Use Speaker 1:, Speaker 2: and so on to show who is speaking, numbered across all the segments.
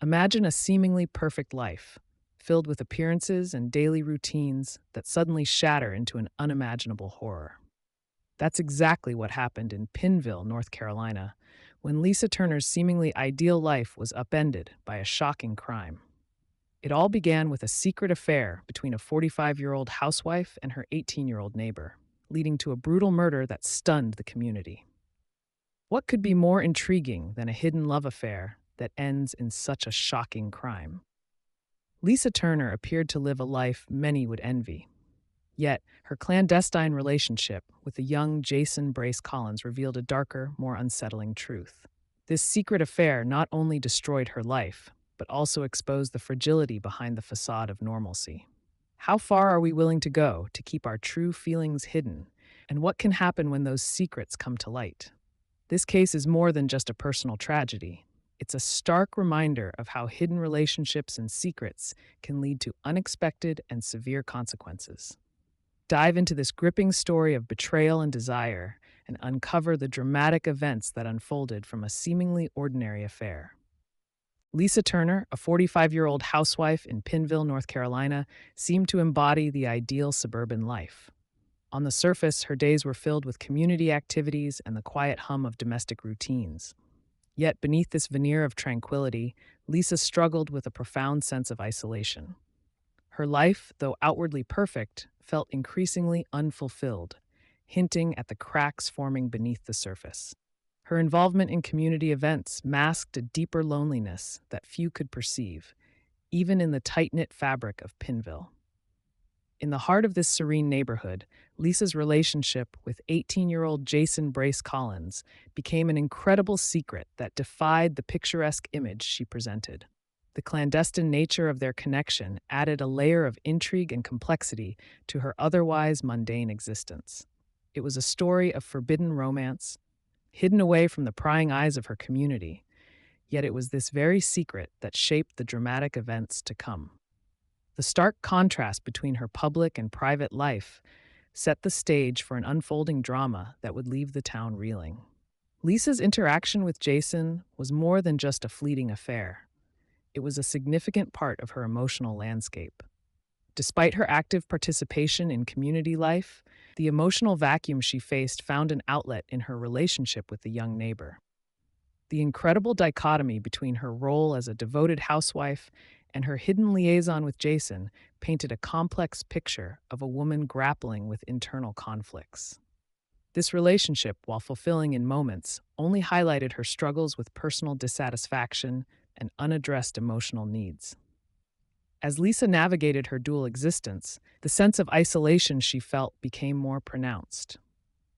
Speaker 1: Imagine a seemingly perfect life, filled with appearances and daily routines that suddenly shatter into an unimaginable horror. That's exactly what happened in Pineville, North Carolina, when Lisa Turner's seemingly ideal life was upended by a shocking crime. It all began with a secret affair between a 45-year-old housewife and her 18-year-old neighbor, leading to a brutal murder that stunned the community. What could be more intriguing than a hidden love affair that ends in such a shocking crime? Lisa Turner appeared to live a life many would envy. Yet, her clandestine relationship with the young Jason Brace Collins revealed a darker, more unsettling truth. This secret affair not only destroyed her life, but also exposed the fragility behind the facade of normalcy. How far are we willing to go to keep our true feelings hidden? And what can happen when those secrets come to light? This case is more than just a personal tragedy. It's a stark reminder of how hidden relationships and secrets can lead to unexpected and severe consequences. Dive into this gripping story of betrayal and desire and uncover the dramatic events that unfolded from a seemingly ordinary affair. Lisa Turner, a 45-year-old housewife in Pineville, North Carolina, seemed to embody the ideal suburban life. On the surface, her days were filled with community activities and the quiet hum of domestic routines. Yet beneath this veneer of tranquility, Lisa struggled with a profound sense of isolation. Her life, though outwardly perfect, felt increasingly unfulfilled, hinting at the cracks forming beneath the surface. Her involvement in community events masked a deeper loneliness that few could perceive, even in the tight-knit fabric of Pinville. In the heart of this serene neighborhood, Lisa's relationship with 18-year-old Jason Brace Collins became an incredible secret that defied the picturesque image she presented. The clandestine nature of their connection added a layer of intrigue and complexity to her otherwise mundane existence. It was a story of forbidden romance, hidden away from the prying eyes of her community, yet it was this very secret that shaped the dramatic events to come. The stark contrast between her public and private life set the stage for an unfolding drama that would leave the town reeling. Lisa's interaction with Jason was more than just a fleeting affair. It was a significant part of her emotional landscape. Despite her active participation in community life, the emotional vacuum she faced found an outlet in her relationship with the young neighbor. The incredible dichotomy between her role as a devoted housewife and her hidden liaison with Jason painted a complex picture of a woman grappling with internal conflicts. This relationship, while fulfilling in moments, only highlighted her struggles with personal dissatisfaction and unaddressed emotional needs. As Lisa navigated her dual existence, the sense of isolation she felt became more pronounced.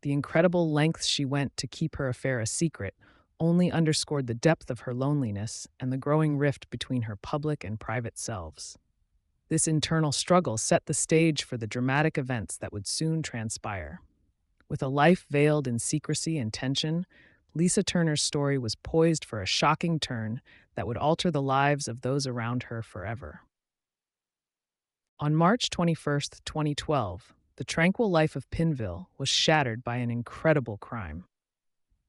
Speaker 1: The incredible lengths she went to keep her affair a secret only underscored the depth of her loneliness and the growing rift between her public and private selves. This internal struggle set the stage for the dramatic events that would soon transpire. With a life veiled in secrecy and tension, Lisa Turner's story was poised for a shocking turn that would alter the lives of those around her forever. On March 21st, 2012, the tranquil life of Pinville was shattered by an incredible crime.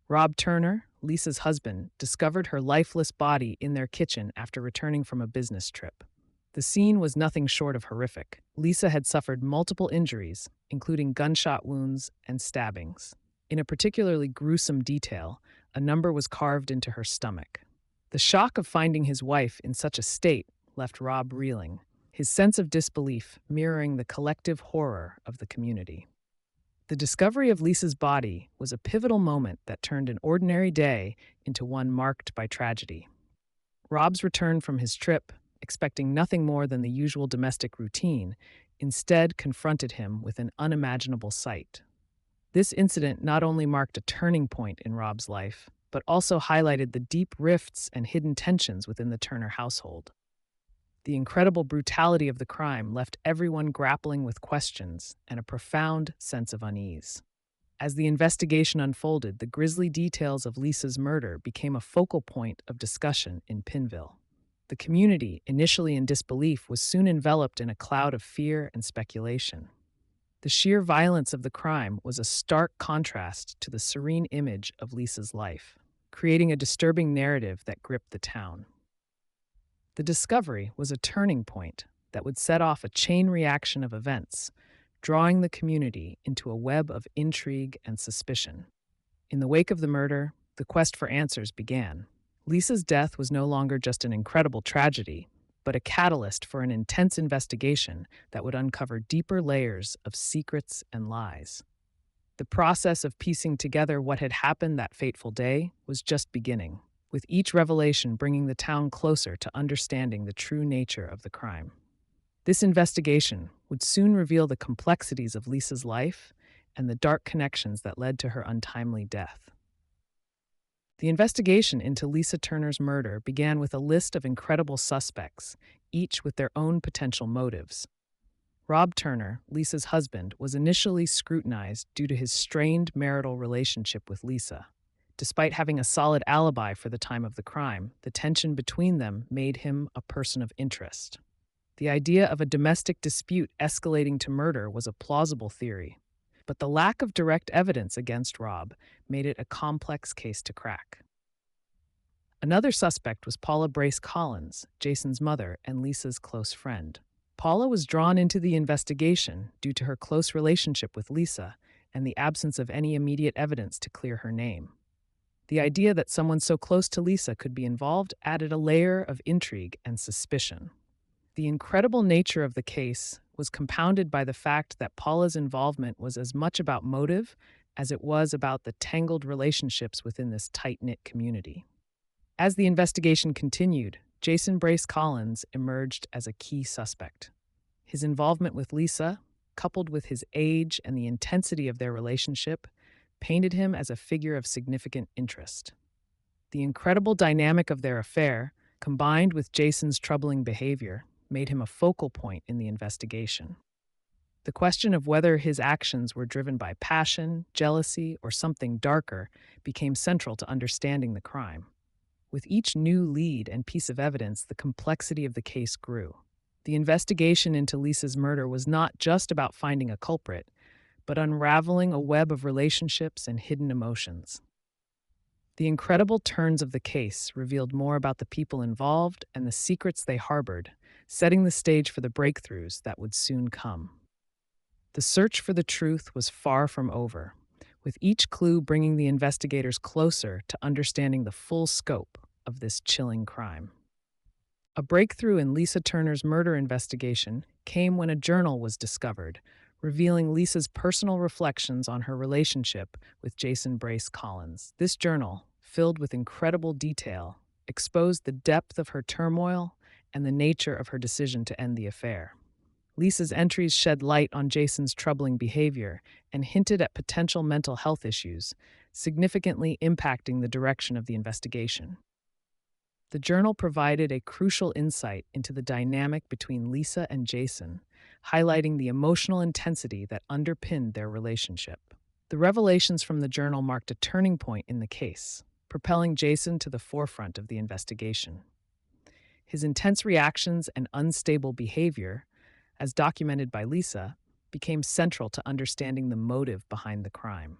Speaker 1: Rob Turner, Lisa's husband, discovered her lifeless body in their kitchen after returning from a business trip. The scene was nothing short of horrific. Lisa had suffered multiple injuries, including gunshot wounds and stabbings. In a particularly gruesome detail, a number was carved into her stomach. The shock of finding his wife in such a state left Rob reeling, his sense of disbelief mirroring the collective horror of the community. The discovery of Lisa's body was a pivotal moment that turned an ordinary day into one marked by tragedy. Rob's return from his trip, expecting nothing more than the usual domestic routine, instead confronted him with an unimaginable sight. This incident not only marked a turning point in Rob's life, but also highlighted the deep rifts and hidden tensions within the Turner household. The incredible brutality of the crime left everyone grappling with questions and a profound sense of unease. As the investigation unfolded, the grisly details of Lisa's murder became a focal point of discussion in Pinville. The community, initially in disbelief, was soon enveloped in a cloud of fear and speculation. The sheer violence of the crime was a stark contrast to the serene image of Lisa's life, creating a disturbing narrative that gripped the town. The discovery was a turning point that would set off a chain reaction of events, drawing the community into a web of intrigue and suspicion. In the wake of the murder, the quest for answers began. Lisa's death was no longer just an incredible tragedy, but a catalyst for an intense investigation that would uncover deeper layers of secrets and lies. The process of piecing together what had happened that fateful day was just beginning, with each revelation bringing the town closer to understanding the true nature of the crime. This investigation would soon reveal the complexities of Lisa's life and the dark connections that led to her untimely death. The investigation into Lisa Turner's murder began with a list of incredible suspects, each with their own potential motives. Rob Turner, Lisa's husband, was initially scrutinized due to his strained marital relationship with Lisa. Despite having a solid alibi for the time of the crime, the tension between them made him a person of interest. The idea of a domestic dispute escalating to murder was a plausible theory, but the lack of direct evidence against Rob made it a complex case to crack. Another suspect was Paula Brace Collins, Jason's mother and Lisa's close friend. Paula was drawn into the investigation due to her close relationship with Lisa and the absence of any immediate evidence to clear her name. The idea that someone so close to Lisa could be involved added a layer of intrigue and suspicion. The incredible nature of the case was compounded by the fact that Paula's involvement was as much about motive as it was about the tangled relationships within this tight-knit community. As the investigation continued, Jason Brace Collins emerged as a key suspect. His involvement with Lisa, coupled with his age and the intensity of their relationship, painted him as a figure of significant interest. The incredible dynamic of their affair, combined with Jason's troubling behavior, made him a focal point in the investigation. The question of whether his actions were driven by passion, jealousy, or something darker became central to understanding the crime. With each new lead and piece of evidence, the complexity of the case grew. The investigation into Lisa's murder was not just about finding a culprit, but unraveling a web of relationships and hidden emotions. The incredible turns of the case revealed more about the people involved and the secrets they harbored, setting the stage for the breakthroughs that would soon come. The search for the truth was far from over, with each clue bringing the investigators closer to understanding the full scope of this chilling crime. A breakthrough in Lisa Turner's murder investigation came when a journal was discovered, revealing Lisa's personal reflections on her relationship with Jason Brace Collins. This journal, filled with incredible detail, exposed the depth of her turmoil and the nature of her decision to end the affair. Lisa's entries shed light on Jason's troubling behavior and hinted at potential mental health issues, significantly impacting the direction of the investigation. The journal provided a crucial insight into the dynamic between Lisa and Jason, highlighting the emotional intensity that underpinned their relationship. The revelations from the journal marked a turning point in the case, propelling Jason to the forefront of the investigation. His intense reactions and unstable behavior, as documented by Lisa, became central to understanding the motive behind the crime.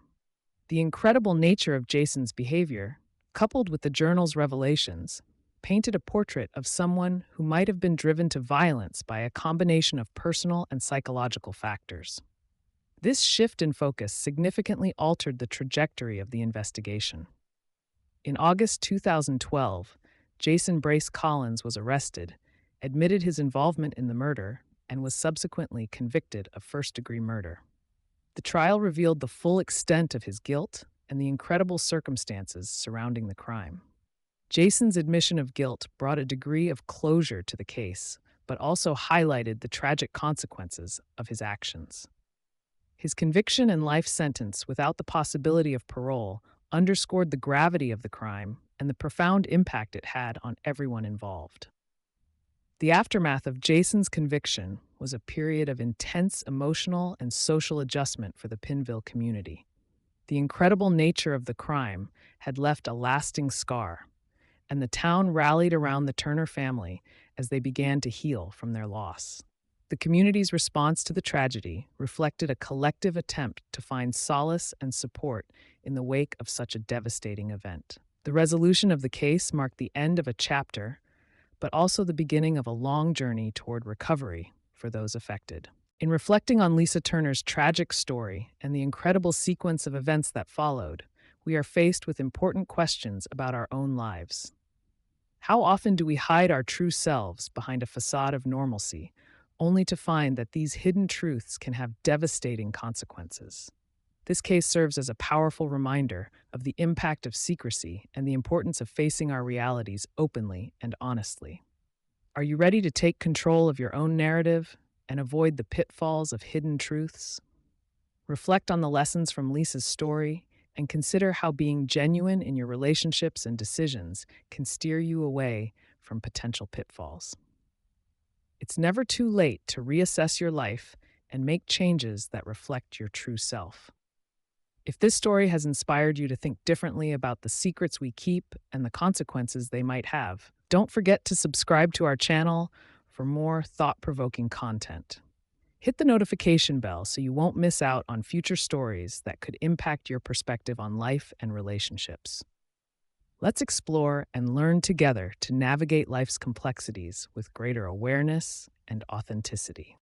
Speaker 1: The incredible nature of Jason's behavior, coupled with the journal's revelations, painted a portrait of someone who might have been driven to violence by a combination of personal and psychological factors. This shift in focus significantly altered the trajectory of the investigation. In August 2012, Jason Brace Collins was arrested, admitted his involvement in the murder, and was subsequently convicted of first-degree murder. The trial revealed the full extent of his guilt and the incredible circumstances surrounding the crime. Jason's admission of guilt brought a degree of closure to the case, but also highlighted the tragic consequences of his actions. His conviction and life sentence without the possibility of parole underscored the gravity of the crime and the profound impact it had on everyone involved. The aftermath of Jason's conviction was a period of intense emotional and social adjustment for the Pinville community. The incredible nature of the crime had left a lasting scar, and the town rallied around the Turner family as they began to heal from their loss. The community's response to the tragedy reflected a collective attempt to find solace and support in the wake of such a devastating event. The resolution of the case marked the end of a chapter, but also the beginning of a long journey toward recovery for those affected. In reflecting on Lisa Turner's tragic story and the incredible sequence of events that followed, we are faced with important questions about our own lives. How often do we hide our true selves behind a facade of normalcy, only to find that these hidden truths can have devastating consequences? This case serves as a powerful reminder of the impact of secrecy and the importance of facing our realities openly and honestly. Are you ready to take control of your own narrative and avoid the pitfalls of hidden truths? Reflect on the lessons from Lisa's story and consider how being genuine in your relationships and decisions can steer you away from potential pitfalls. It's never too late to reassess your life and make changes that reflect your true self. If this story has inspired you to think differently about the secrets we keep and the consequences they might have, don't forget to subscribe to our channel for more thought-provoking content. Hit the notification bell so you won't miss out on future stories that could impact your perspective on life and relationships. Let's explore and learn together to navigate life's complexities with greater awareness and authenticity.